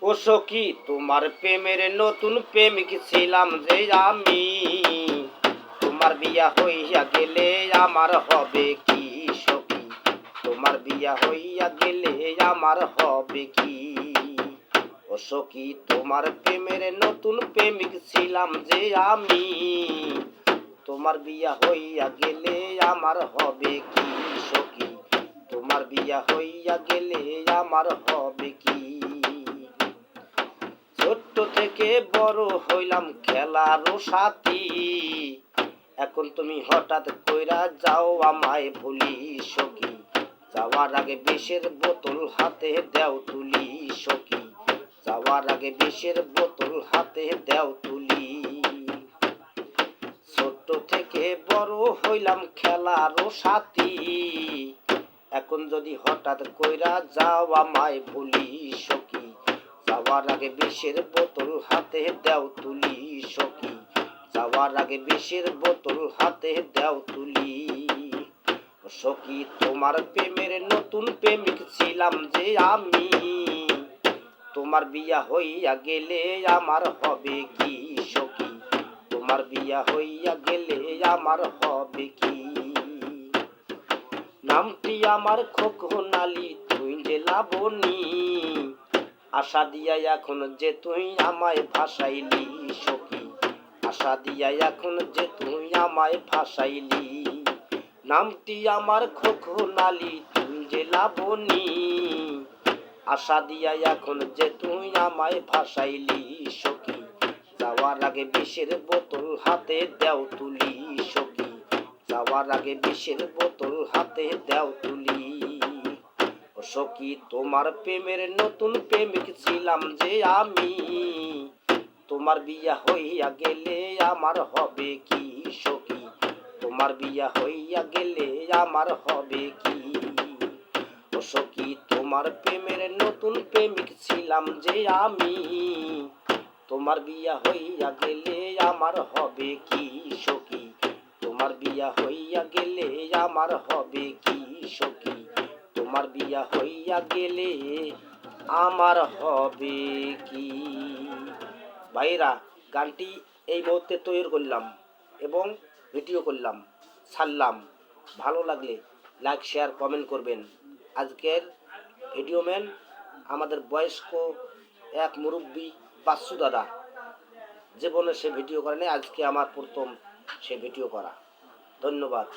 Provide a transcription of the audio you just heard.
ও সখী তোমার প্রেমের নতুন প্রেমিক ছিলাম যে আমি, তোমার বিয়া হইয়া গেলে আমার হবে কি সখী, তোমার বিয়া হইয়া গেলে আমার হবে কি। ও সখী তোমার প্রেমের নতুন প্রেমিক ছিলাম যে আমি, তোমার বিয়া হইয়া গেলে আমার হবে কি সখী, তোমার বিয়া হইয়া গেলে আমার হবে কি। ছোট্ট থেকে বড় হইলাম খেলার সাথী, এখন তুমি হঠাৎ কইরা যাও আমায় ভুলি সখী, যাওয়ার আগে বিষের বোতল হাতে দেও তুলি সখী, যাওয়ার আগে বিষের বোতল হাতে দেও তুলি। ছোট্ট থেকে বড় হইলাম খেলার সাথী, এখন যদি হঠাৎ কইরা যাও আমায় ভুলি সখী, যাওয়ার আগে বিষের বোতল হাতে দেও তুলি সখী, যাওয়ার আগে বিষের বোতল হাতে দেও তুলি। সখী তোমার প্রেমের নতুন প্রেমিক ছিলাম যে আমি, তোমার বিয়া হইয়া গেলে আমার হবে কি সখী, তোমার বিয়া হইয়া গেলে আমার হবে কি। নামটি আমার খোকনালি তুই যে লাবণী, আশা দিয়া এখন যে তুই আমায় ভাসাইলি সখী, আশা দিয়া এখন যে তুই আমায় ভাসাইলি। নামটি আমার খোকনালি তুই যে লাবণী, আশা দিয়া এখন যে তুই আমায় ভাসাইলি সখী, যাওয়ার আগে বিষের বোতল হাতে দেও তুলি সখী, যাওয়ার আগে বিষের বোতল হাতে দেও তুলি। ও সখী তোমার প্রেমের নতুন প্রেমিক ছিলাম যে আমি, তোমার বিয়া হইয়া গেলে আমার হবে কি সখী, তোমার বিয়া হইয়া গেলে আমার হবে কি। ও সখী তোমার প্রেমের নতুন প্রেমিক ছিলাম যে আমি, তোমার বিয়া হইয়া গেলে আমার হবে কি সখী, তোমার বিয়া হইয়া গেলে আমার হবে কি সখী, তোমার বিয়া হইয়া গেলে আমার হবে কি। ভাইরা গানটি এই মুহূর্তে তৈরি করলাম এবং ভিডিও করলাম, ছাড়লাম। ভালো লাগলে লাইক শেয়ার কমেন্ট করবেন। আজকের ভিডিও ম্যান আমাদের বয়স্ক এক মুরব্বী বাচ্চু দাদা, জীবনে সে ভিডিও করে নাই, আজকে আমার প্রথম সে ভিডিও করা। ধন্যবাদ।